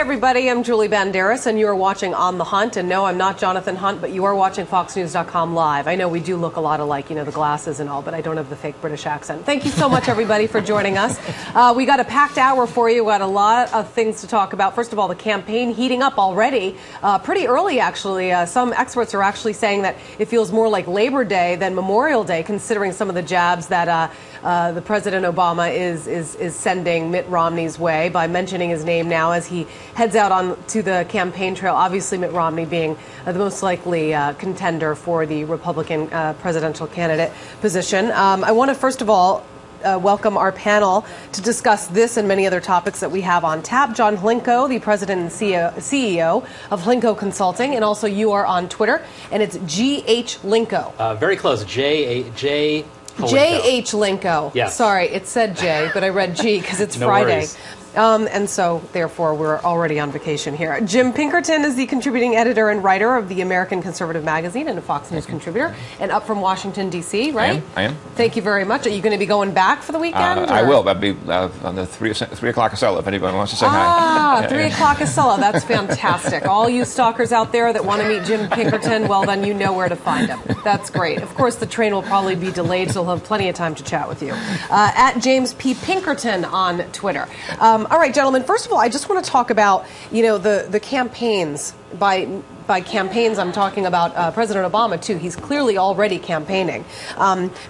everybody. I'm Julie Banderas, and you are watching On the Hunt. And no, I'm not Jonathan Hunt, but you are watching FoxNews.com live. I know we do look a lot alike, you know, the glasses and all, but I don't have the fake British accent. Thank you so much, everybody, for joining us. We got a packed hour for you. We got a lot of things to talk about. First of all, the campaign heating up already, pretty early, actually. Some experts are actually saying that it feels more like Labor Day than Memorial Day, considering some of the jabs that the President Obama is sending Mitt Romney's way by mentioning his name now as he heads out on to the campaign trail. Obviously, Mitt Romney being the most likely contender for the Republican presidential candidate position. I want to first of all welcome our panel to discuss this and many other topics that we have on tap. John Hlinko, the president and CEO of Hlinko Consulting, and also you are on Twitter, and it's G.H. Hlinko. Very close. J.H. Hlinko. Yes. Sorry, it said J, but I read G because it's No Friday. worries. And so, therefore, we're already on vacation here. Jim Pinkerton is the contributing editor and writer of the American Conservative Magazine and a Fox News contributor, and up from Washington, D.C., right? I am. Thank you very much. Are you going to be going back for the weekend? I will. That'll be on the 3 o'clock Acela, if anyone wants to say hi. 3 o'clock Acela. That's fantastic. All you stalkers out there that want to meet Jim Pinkerton, well, then you know where to find him. That's great. Of course, the train will probably be delayed, so he'll have plenty of time to chat with you. At James P. Pinkerton on Twitter. All right, gentlemen, first of all, I just want to talk about, you know, the campaigns. By campaigns, I'm talking about President Obama, too. He's clearly already campaigning.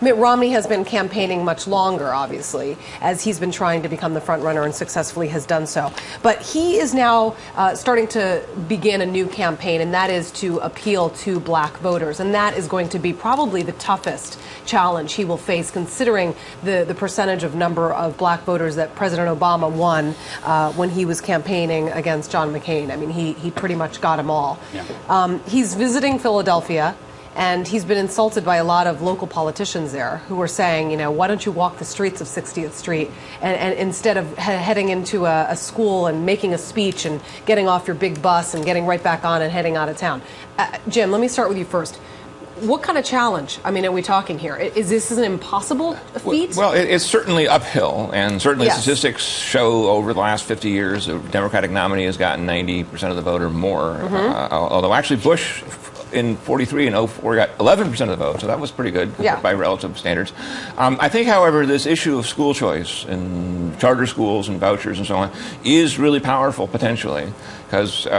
Mitt Romney has been campaigning much longer, obviously, as he's been trying to become the front runner and successfully has done so. But he is now starting to begin a new campaign, and that is to appeal to black voters. And that is going to be probably the toughest challenge he will face, considering the percentage of number of black voters that President Obama won when he was campaigning against John McCain. I mean, he pretty much got them all. Yeah. He's visiting Philadelphia, and he's been insulted by a lot of local politicians there who are saying, you know, why don't you walk the streets of 60th Street and instead of heading into a school and making a speech and getting off your big bus and getting right back on and heading out of town. Jim, let me start with you first. What kind of challenge, I mean, are we talking here? Is this an impossible feat? Well, it's certainly uphill, and certainly Yes. statistics show over the last 50 years a Democratic nominee has gotten 90% of the vote or more. Although actually Bush in 43 and 04 got 11% of the vote, so that was pretty good by relative standards. I think, however, this issue of school choice and charter schools and vouchers and so on is really powerful potentially, because you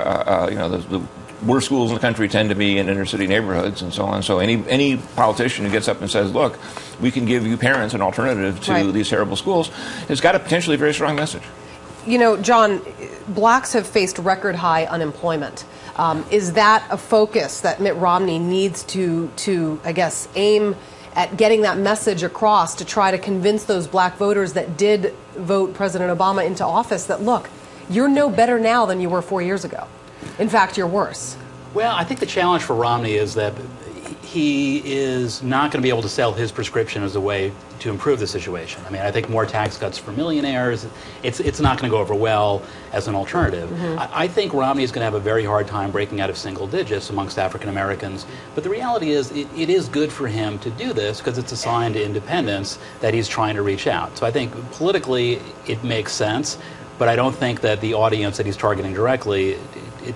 know, the worst schools in the country tend to be in inner city neighborhoods and so on. So any politician who gets up and says, look, we can give you parents an alternative to these terrible schools, has got a potentially very strong message. You know, John, blacks have faced record high unemployment. Is that a focus that Mitt Romney needs to, I guess, aim at getting that message across to try to convince those black voters that did vote President Obama into office that, look, you're no better now than you were 4 years ago. In fact, you're worse. Well, I think the challenge for Romney is that he is not going to be able to sell his prescription as a way to improve the situation. I mean, I think more tax cuts for millionaires, it's not going to go over well as an alternative. I think Romney is going to have a very hard time breaking out of single digits amongst African Americans. But the reality is it is good for him to do this because it's a sign to independence that he's trying to reach out. So I think politically it makes sense, but I don't think that the audience that he's targeting directly,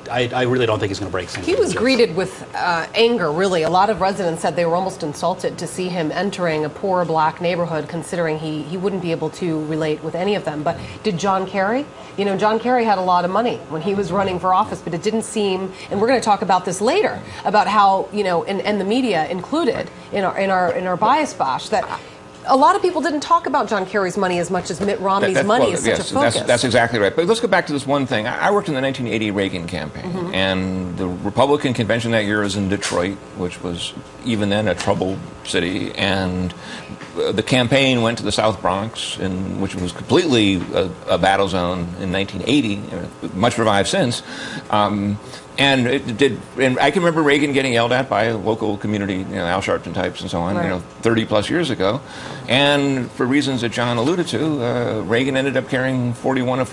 I really don't think he's going to break single digits. He was greeted with anger, really. A lot of residents said they were almost insulted to see him entering a poor black neighborhood, considering he wouldn't be able to relate with any of them. But did John Kerry? You know, John Kerry had a lot of money when he was running for office, but it didn't seem, and we're going to talk about this later, about how, you know, and the media included in our bias bash, that a lot of people didn't talk about John Kerry's money as much as Mitt Romney's money is such a focus. That's exactly right. But let's go back to this one thing. I worked in the 1980 Reagan campaign, and the Republican convention that year was in Detroit, which was even then a troubled city, and the campaign went to the South Bronx, which was completely a battle zone in 1980, much revived since. And it did, and I can remember Reagan getting yelled at by local community, you know, Al Sharpton types and so on, you know, 30 plus years ago. And for reasons that John alluded to, Reagan ended up carrying 41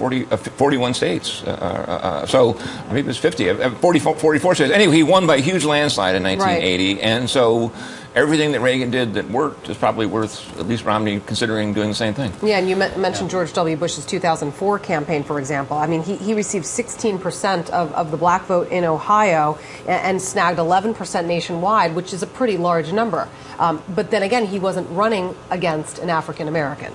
states. So maybe it was 44 states. Anyway, he won by a huge landslide in 1980. And so everything that Reagan did that worked is probably worth at least Romney considering doing the same thing. Yeah, and you mentioned George W. Bush's 2004 campaign, for example. I mean, he received 16% of the black vote in Ohio and snagged 11% nationwide, which is a pretty large number. But then again, he wasn't running against an African American.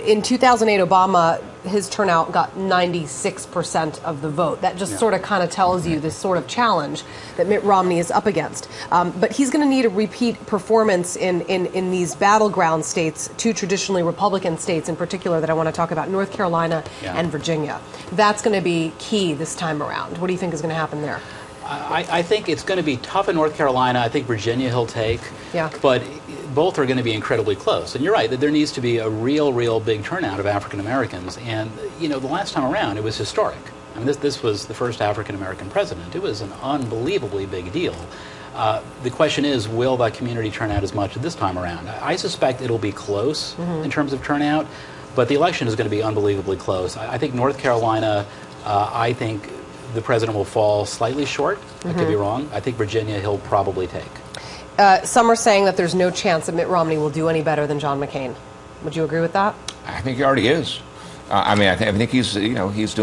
In 2008, Obama, his turnout got 96% of the vote. That just sort of kind of tells you this sort of challenge that Mitt Romney is up against. But he's going to need a repeat performance in these battleground states, two traditionally Republican states in particular that I want to talk about, North Carolina and Virginia. That's going to be key this time around. What do you think is going to happen there? I think it's going to be tough in North Carolina. I think Virginia he'll take. Yeah. But both are going to be incredibly close. And you're right that there needs to be a real big turnout of African Americans. And, you know, the last time around, it was historic. I mean, this was the first African American president. It was an unbelievably big deal. The question is, will that community turn out as much this time around? I suspect it'll be close in terms of turnout, but the election is going to be unbelievably close. I think North Carolina, I think the president will fall slightly short. I could be wrong. I think Virginia he'll probably take. Some are saying that there's no chance that Mitt Romney will do any better than John McCain. Would you agree with that? I think he already is. I mean, I think he's, you know, he's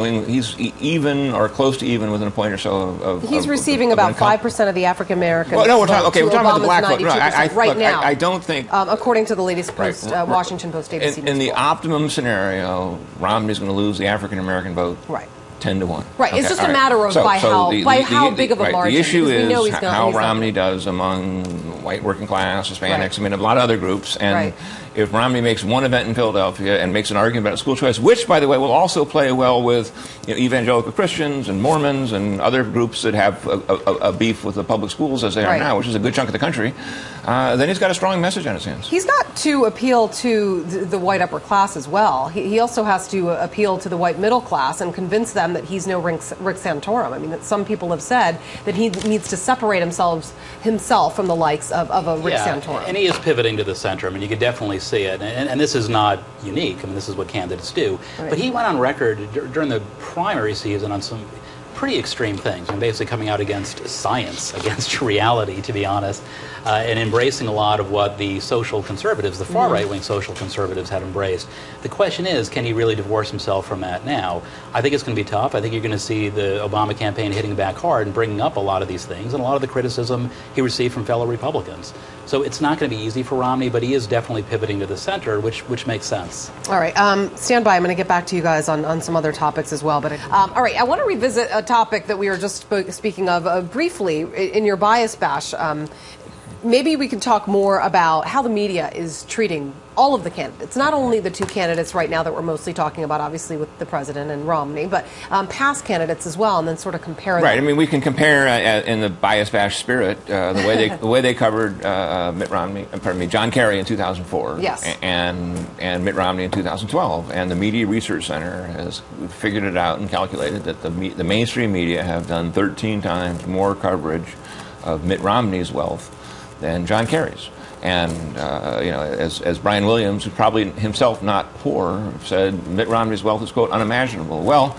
even or close to even with an point or so of. He's receiving about 5% of the African American. Well, no, we're talking about the black vote. Right now. I don't think, according to the latest Post, Washington Post ABC. In the optimum scenario, Romney's going to lose the African American vote. Right. 10-1. Right. It's just a matter of by how big of a margin. The issue is how Romney does among white working class, Hispanics, I mean, a lot of other groups. And if Romney makes one event in Philadelphia and makes an argument about school choice, which, by the way, will also play well with evangelical Christians and Mormons and other groups that have a beef with the public schools as they are now, which is a good chunk of the country, then he's got a strong message on his hands. He's got to appeal to the white upper class as well. He also has to appeal to the white middle class and convince them that he's no Rick Santorum. I mean, that some people have said that he needs to separate himself from the likes of a Rick Santorum. And he is pivoting to the center. I mean, you could definitely see it. And this is not unique. I mean, this is what candidates do. Right. But he went on record during the primary season on some pretty extreme things, and basically coming out against science, against reality, to be honest, and embracing a lot of what the social conservatives, the far right-wing social conservatives, had embraced. The question is, can he really divorce himself from that now? I think it's going to be tough. I think you're going to see the Obama campaign hitting back hard and bringing up a lot of these things and a lot of the criticism he received from fellow Republicans. So it's not going to be easy for Romney, but he is definitely pivoting to the center, which makes sense. All right. Stand by. I'm going to get back to you guys on some other topics as well. But all right, I want to revisit a topic that we were just speaking of briefly in your bias bash. Maybe we can talk more about how the media is treating all of the candidates, not only the two candidates right now that we're mostly talking about, obviously with the president and Romney, but past candidates as well, and then sort of compare them. Right. I mean, we can compare in the bias bash spirit the way they covered John Kerry in 2004, and Mitt Romney in 2012, and the Media Research Center has figured it out and calculated that the mainstream media have done 13 times more coverage of Mitt Romney's wealth than John Kerry's. And, as Brian Williams, who's probably himself not poor, said, Mitt Romney's wealth is, quote, unimaginable. Well,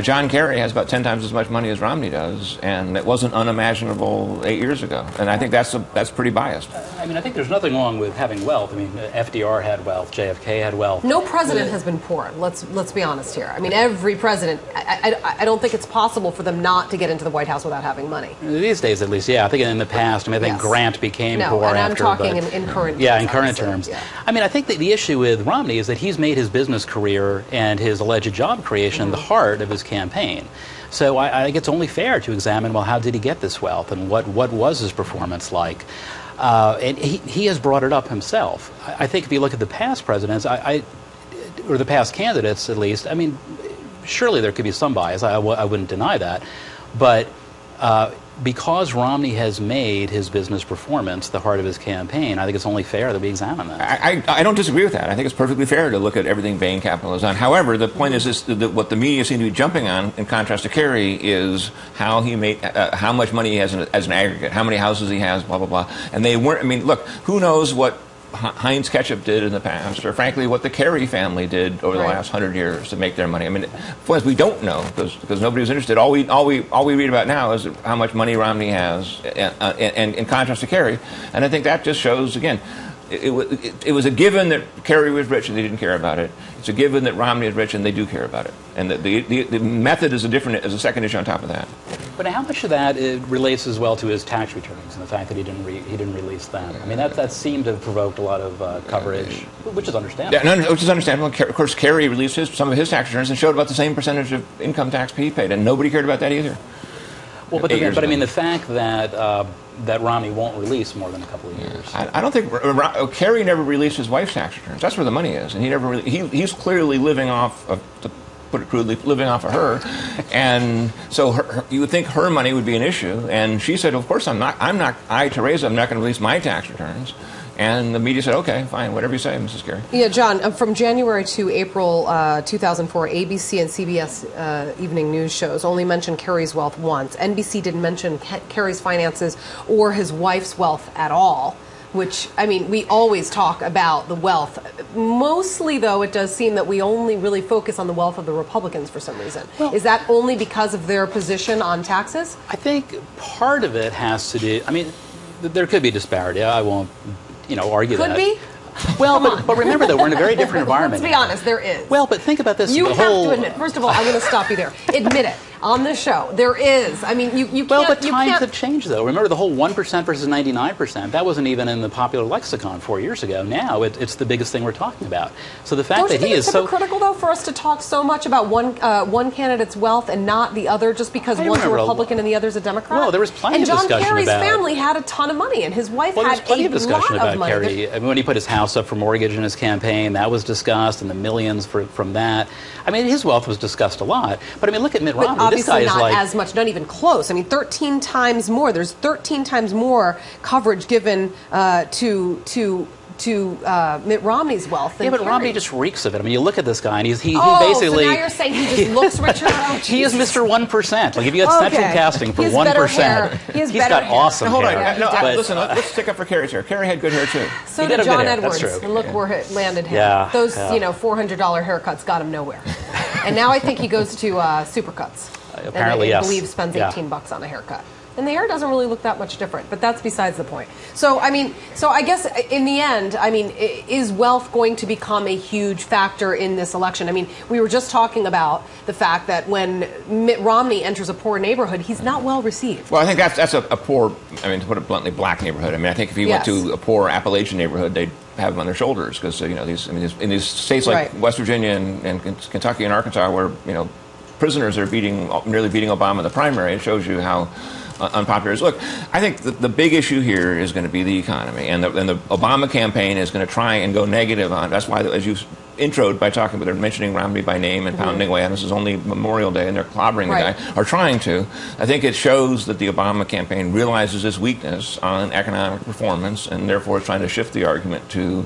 John Kerry has about 10 times as much money as Romney does, and it wasn't unimaginable 8 years ago. And I think that's pretty biased. I mean, I think there's nothing wrong with having wealth. I mean, FDR had wealth, JFK had wealth. No president has been poor. Let's be honest here. I mean, every president. I don't think it's possible for them not to get into the White House without having money. These days, at least, yeah. I think in the past, I think Grant became poor and after. I'm talking in current. Yeah, in current terms. Yeah. I mean, I think that the issue with Romney is that he's made his business career and his alleged job creation the heart of his campaign. So I think it's only fair to examine, well, how did he get this wealth, and what was his performance like? And he has brought it up himself. I think if you look at the past presidents, or the past candidates at least, I mean, surely there could be some bias. I wouldn't deny that. But because Romney has made his business performance the heart of his campaign, I think it's only fair that we examine that. I don't disagree with that. I think it's perfectly fair to look at everything Bain Capital has done. However, the point is that what the media seem to be jumping on, in contrast to Kerry, is how he made, how much money he has as an aggregate, how many houses he has, blah, blah, blah. And they weren't, I mean, look, who knows what Heinz Ketchup did in the past, or frankly what the Kerry family did over the last 100 years to make their money. I mean, of we don't know because nobody was interested. All we read about now is how much money Romney has, and in contrast to Kerry. And I think that just shows again. It was a given that Kerry was rich and they didn't care about it. It's a given that Romney is rich and they do care about it. And the method is a second issue on top of that. But how much of that relates as well to his tax returns and the fact that he didn't release them? I mean, that seemed to have provoked a lot of coverage, which is understandable. Yeah, no, which is understandable. Of course, Kerry released some of his tax returns and showed about the same percentage of income tax he paid, and nobody cared about that either. Well, but I mean, the fact that that Romney won't release more than a couple of years. I don't think Kerry never released his wife's tax returns. That's where the money is, and he's clearly living off of, to put it crudely, living off of her, and so you would think her money would be an issue, and she said, "Of course I'm not. Teresa, I'm not going to release my tax returns." And the media said, okay, fine, whatever you say, Mrs. Kerry. Yeah, John, from January to April 2004, ABC and CBS evening news shows only mentioned Kerry's wealth once. NBC didn't mention Kerry's finances or his wife's wealth at all, which, I mean, we always talk about the wealth. Mostly, though, it does seem that we only really focus on the wealth of the Republicans for some reason. Well, is that only because of their position on taxes? I think part of it has to do, I mean, there could be disparity. I won't argue that. Could be? Well, but remember, though, we're in a very different environment. Let's be honest, there is. Well, but think about this. You have to admit, first of all, I'm going to stop you there. Admit it. On this show, there is. I mean, you can't... Well, but times have changed, though. Remember the whole 1% versus 99%? That wasn't even in the popular lexicon 4 years ago. Now it's the biggest thing we're talking about. So the fact that he is so... Don't you think it's hypocritical, though, for us to talk so much about one candidate's wealth and not the other just because one's a Republican and the other's a Democrat? Well, there was plenty of discussion about... And John Kerry's family had a ton of money, and his wife had a lot of money. Well, there was plenty of discussion about Kerry. I mean, when he put his house up for mortgage in his campaign, that was discussed, and the millions from that. I mean, his wealth was discussed a lot. But, I mean, look at Mitt Romney. This guy is like... as much, not even close. I mean, 13 times more. There's 13 times more coverage given to Mitt Romney's wealth than but Kerry. Romney just reeks of it. I mean, you look at this guy, and he basically... so now you're saying he just looks richer? Oh, he is Mr. 1%. Like, if you had central casting for 1%, he's got awesome hold hair. On. No, listen, let's stick up for Kerry's hair. Kerry had good hair, too. So did John Edwards. And look where it landed him. Yeah, those, $400 haircuts got him nowhere. And now I think he goes to Supercuts. Apparently, and I yes. believe spends $18 on a haircut. And the hair doesn't really look that much different, but that's besides the point. So, I mean, I guess in the end, I mean, is wealth going to become a huge factor in this election? I mean, we were just talking about the fact that when Mitt Romney enters a poor neighborhood, he's not well received. Well, I think that's a poor, I mean, to put it bluntly, black neighborhood. I mean, I think if he went to a poor Appalachian neighborhood, they'd have him on their shoulders because, in these states like West Virginia and Kentucky and Arkansas where, prisoners are nearly beating Obama in the primary. It shows you how unpopular it is. Look, I think the big issue here is going to be the economy, and the Obama campaign is going to try and go negative on. That's why, as you introed by talking about, they're mentioning Romney by name and pounding away, and this is only Memorial Day, and they're clobbering the guy, or trying to. I think it shows that the Obama campaign realizes its weakness on economic performance, and therefore is trying to shift the argument to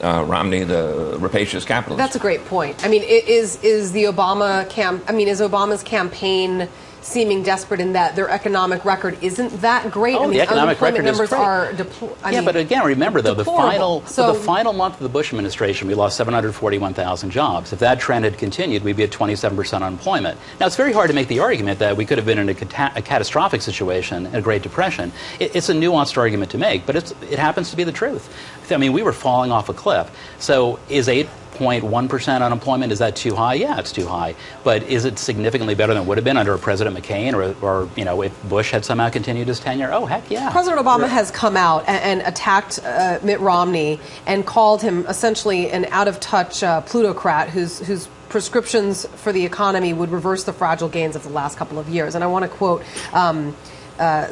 Romney, the rapacious capitalist. That's a great point. I mean, is Obama's campaign seeming desperate in that their economic record isn't that great? Oh, the economic record numbers is great. Are but again, remember though, the final month of the Bush administration, we lost 741,000 jobs. If that trend had continued, we'd be at 27% unemployment. Now, it's very hard to make the argument that we could have been in a catastrophic situation, a Great Depression. It's a nuanced argument to make, but it happens to be the truth. I mean, we were falling off a cliff. So is 8.1% unemployment, is that too high? Yeah, it's too high. But is it significantly better than it would have been under President McCain or if Bush had somehow continued his tenure? Oh, heck yeah. President Obama has come out and attacked Mitt Romney and called him essentially an out-of-touch plutocrat whose prescriptions for the economy would reverse the fragile gains of the last couple of years. And I want to quote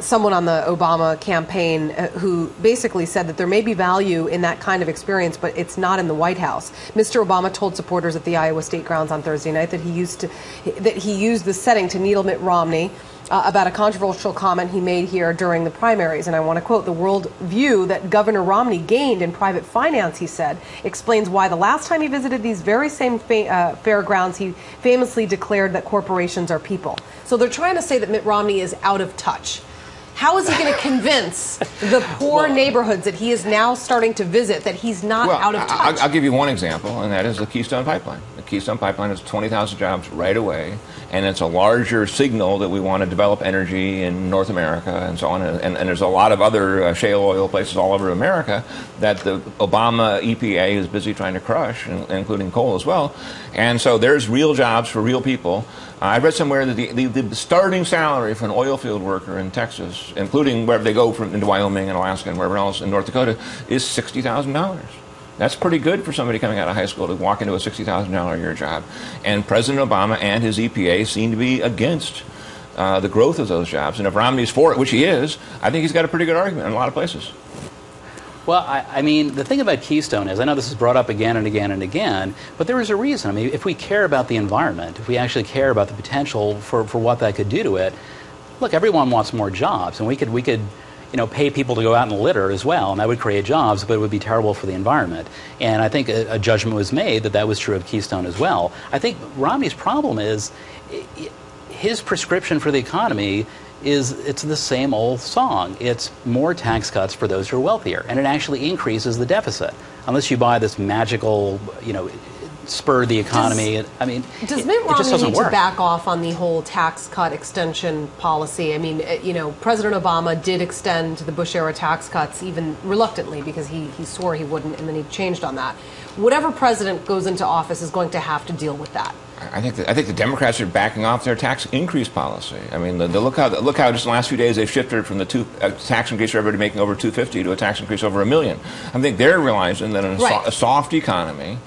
someone on the Obama campaign who basically said that there may be value in that kind of experience, but it's not in the White House. Mr. Obama told supporters at the Iowa State grounds on Thursday night that he used the setting to needle Mitt Romney about a controversial comment he made here during the primaries. And I want to quote, "The world view that Governor Romney gained in private finance," he said, "explains why the last time he visited these very same fairgrounds, he famously declared that corporations are people." So they're trying to say that Mitt Romney is out of touch. How is he going to convince the poor neighborhoods that he is now starting to visit that he's not out of touch? I'll give you one example, and that is the Keystone Pipeline. The Keystone Pipeline is 20,000 jobs right away, and it's a larger signal that we want to develop energy in North America and so on. And there's a lot of other shale oil places all over America that the Obama EPA is busy trying to crush, including coal as well. And so there's real jobs for real people. I read somewhere that the starting salary for an oil field worker in Texas, including wherever they go into Wyoming and Alaska and wherever else in North Dakota, is $60,000. That's pretty good for somebody coming out of high school to walk into a $60,000 a year job. And President Obama and his EPA seem to be against the growth of those jobs. And if Romney's for it, which he is, I think he's got a pretty good argument in a lot of places. Well, I mean, the thing about Keystone is, I know this is brought up again and again and again, but there is a reason. I mean, if we care about the environment, if we actually care about the potential for what that could do to it, look, everyone wants more jobs, and we could pay people to go out and litter as well, and that would create jobs, but it would be terrible for the environment. And I think a judgment was made that was true of Keystone as well. I think Romney's problem is his prescription for the economy it's the same old song. It's more tax cuts for those who are wealthier, and it actually increases the deficit. Unless you buy this magical, spur the economy. Does Mitt Romney need to back off on the whole tax cut extension policy? I mean, President Obama did extend the Bush-era tax cuts, even reluctantly, because he swore he wouldn't, and then he changed on that. Whatever president goes into office is going to have to deal with that. I think the Democrats are backing off their tax increase policy. I mean, look how just in the last few days they've shifted from the tax increase for everybody making over $250 to a tax increase over $1 million. I think they're realizing that in a soft economy,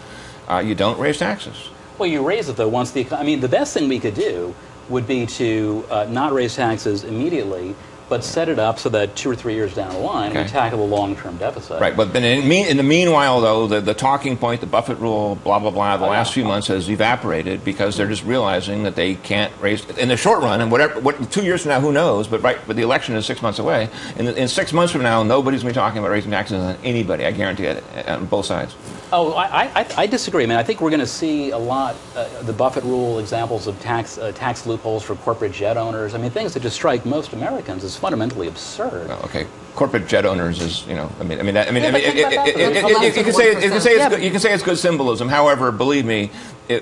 you don't raise taxes. Well, you raise it though once the best thing we could do would be to not raise taxes immediately, but set it up so that 2 or 3 years down the line, we tackle the long-term deficit. Right, but then in the meanwhile, though, the talking point, the Buffett rule, blah, blah, blah, the last few months has evaporated because they're just realizing that they can't raise, in the short run, and 2 years from now, who knows, but the election is 6 months away. In 6 months from now, nobody's going to be talking about raising taxes on anybody, I guarantee it, on both sides. Oh, I disagree. I mean, I think we're going to see a lot, the Buffett rule examples of tax loopholes for corporate jet owners. I mean, things that just strike most Americans as fundamentally absurd. Well, okay, corporate jet owners is, you can say it's good symbolism. However, believe me,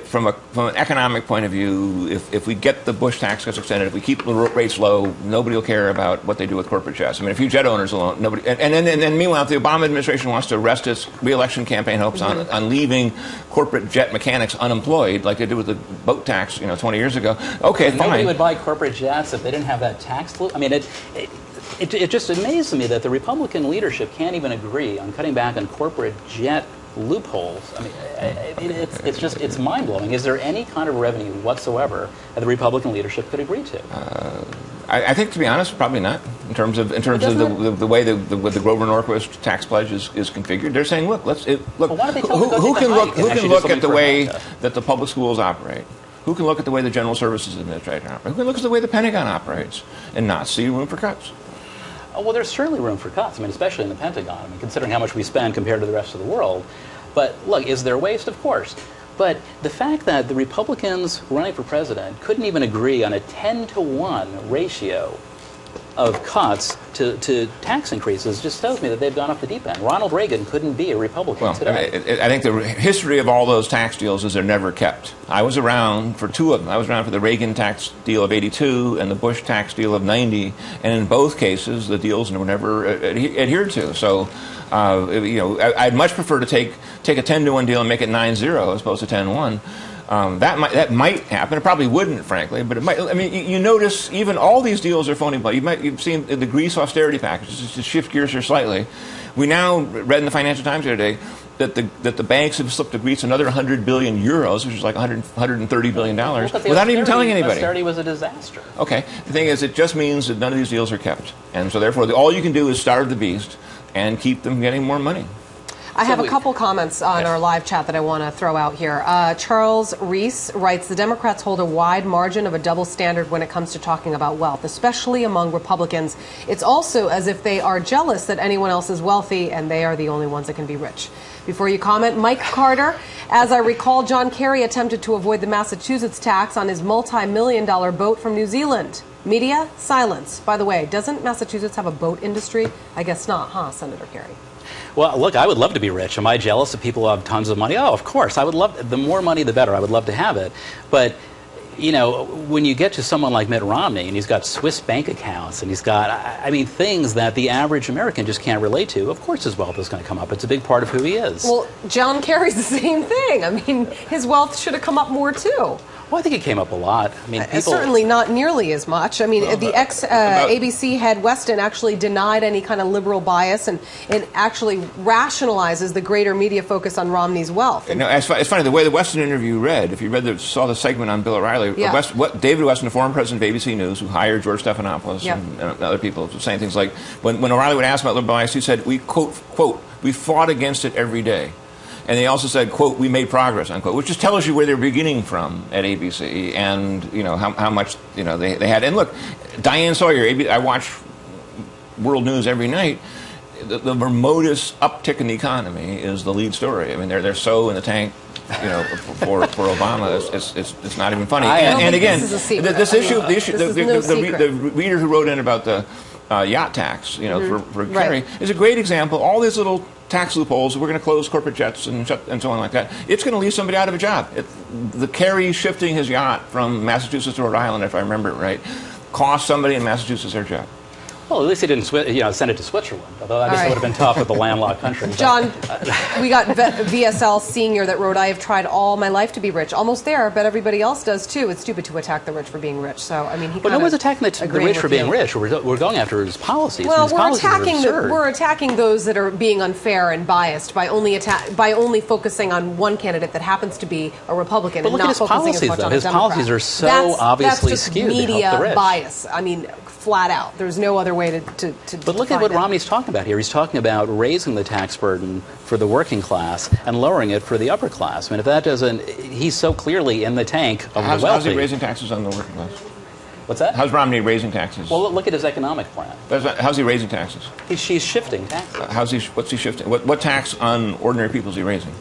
from an economic point of view, if we get the Bush tax cuts extended, if we keep the rates low, nobody will care about what they do with corporate jets. I mean, a few jet owners alone, nobody. And then meanwhile, if the Obama administration wants to rest its re-election campaign hopes on leaving corporate jet mechanics unemployed, like they did with the boat tax, 20 years ago, okay, fine. Nobody would buy corporate jets if they didn't have that tax. I mean, it just amazes me that the Republican leadership can't even agree on cutting back on corporate jet loopholes. I mean, it's mind-blowing. Is there any kind of revenue whatsoever that the Republican leadership could agree to? I think, to be honest, probably not. In terms of the way the Grover Norquist tax pledge is configured, they're saying, look, who can look at the way that the public schools operate? Who can look at the way the General Services Administration operates? Who can look at the way the Pentagon operates and not see room for cuts? Well, there's certainly room for cuts. I mean, especially in the Pentagon. I mean, considering how much we spend compared to the rest of the world. But look, is there waste? Of course. But the fact that the Republicans running for president couldn't even agree on a 10-to-1 ratio of cuts to tax increases just tells me that they've gone off the deep end. Ronald Reagan couldn't be a Republican today. I think the history of all those tax deals is they're never kept. I was around for two of them. I was around for the Reagan tax deal of '82 and the Bush tax deal of '90, and in both cases, the deals were never adhered to. So, I'd much prefer to take a 10-to-1 deal and make it 9-0 as opposed to 10-1. That might happen. It probably wouldn't, frankly, but it might. I mean, you notice even all these deals are phony. But you've seen the Greece austerity package. Just to shift gears here slightly, we now read in the Financial Times the other day that the banks have slipped to Greece another 100 billion euros, which is like 130 billion dollars, without even telling anybody. Austerity was a disaster. Okay, the thing is, it just means that none of these deals are kept, and so therefore, all you can do is starve the beast and keep them getting more money. I have a couple comments on our live chat that I want to throw out here. Charles Reese writes, the Democrats hold a wide margin of a double standard when it comes to talking about wealth, especially among Republicans. It's also as if they are jealous that anyone else is wealthy and they are the only ones that can be rich. Before you comment, Mike Carter, as I recall, John Kerry attempted to avoid the Massachusetts tax on his multi-million-dollar boat from New Zealand. Media, silence. By the way, doesn't Massachusetts have a boat industry? I guess not, huh, Senator Kerry? Well, look, I would love to be rich. Am I jealous of people who have tons of money? Oh, of course. I would love, the more money, the better. I would love to have it. But, you know, when you get to someone like Mitt Romney, and he's got Swiss bank accounts, and he's got, I mean, things that the average American just can't relate to, of course his wealth is going to come up. It's a big part of who he is. Well, John Kerry's the same thing. I mean, his wealth should have come up more, too. Well, I think it came up a lot. I mean, people... Certainly not nearly as much. I mean, well, the ex-ABC head Weston actually denied any kind of liberal bias, and it actually rationalizes the greater media focus on Romney's wealth. No, it's funny, the way the Weston interview read, if you saw the segment on Bill O'Reilly, David Weston, the former president of ABC News, who hired George Stephanopoulos and other people, saying things like, when O'Reilly would ask about liberal bias, he said, we, quote, we fought against it every day. And they also said, quote, we made progress, unquote, which just tells you where they're beginning from at ABC and, you know, how much, you know, they had. And look, Diane Sawyer, I watch World News every night. The remotest uptick in the economy is the lead story. I mean, they're so in the tank, you know, for Obama, it's not even funny. And again, the reader who wrote in about the yacht tax, you know, for Kerry, is a great example. All these little tax loopholes, we're going to close corporate jets and so on like that. It's going to leave somebody out of a job. The Kerry shifting his yacht from Massachusetts to Rhode Island, if I remember it right, cost somebody in Massachusetts their job. Well, at least he didn't send it to Switzerland, although I guess it would have been tough with the landlocked country. John, we got VSL Senior that wrote, I have tried all my life to be rich. Almost there, but everybody else does too. It's stupid to attack the rich for being rich. So, I mean, he But no one's attacking the rich for being rich. We're going after his policies. Well, we're attacking those that are being unfair and biased by only focusing on one candidate that happens to be a Republican. But look at his policies, though. His policies are so obviously skewed to help the rich. Bias. I mean, flat out. There's no other way to But look at what Romney's talking about here. He's talking about raising the tax burden for the working class and lowering it for the upper class. I mean, if that doesn't, he's so clearly in the tank of the wealthy. How's he raising taxes on the working class? What's that? How's Romney raising taxes? Well, look at his economic plan. How's he raising taxes? She's shifting taxes. What's he shifting? What tax on ordinary people is he raising?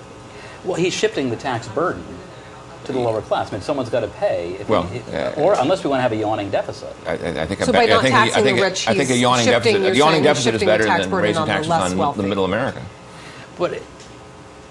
Well, he's shifting the tax burden to the lower class. I mean, someone's got to pay, or unless we want to have a yawning deficit. I think by not taxing the rich, I think a yawning deficit is better than raising taxes on the middle American. But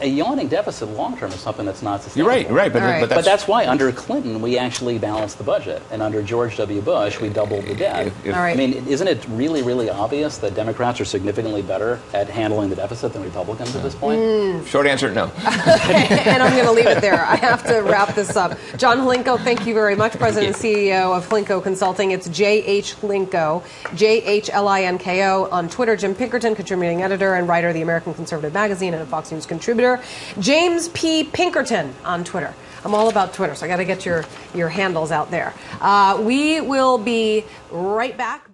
a yawning deficit long term is something that's not sustainable. You're right. But that's why under Clinton we actually balanced the budget, and under George W. Bush we doubled the debt. I mean, isn't it really, really obvious that Democrats are significantly better at handling the deficit than Republicans at this point? Short answer, no. And I'm going to leave it there. I have to wrap this up. John Hlinko, thank you very much, President and CEO of Hlinko Consulting. It's J.H. Hlinko, J-H-L-I-N-K-O on Twitter. Jim Pinkerton, contributing editor and writer of the American Conservative Magazine and a Fox News contributor. James P. Pinkerton on Twitter. I'm all about Twitter, so I got to get your handles out there. We will be right back.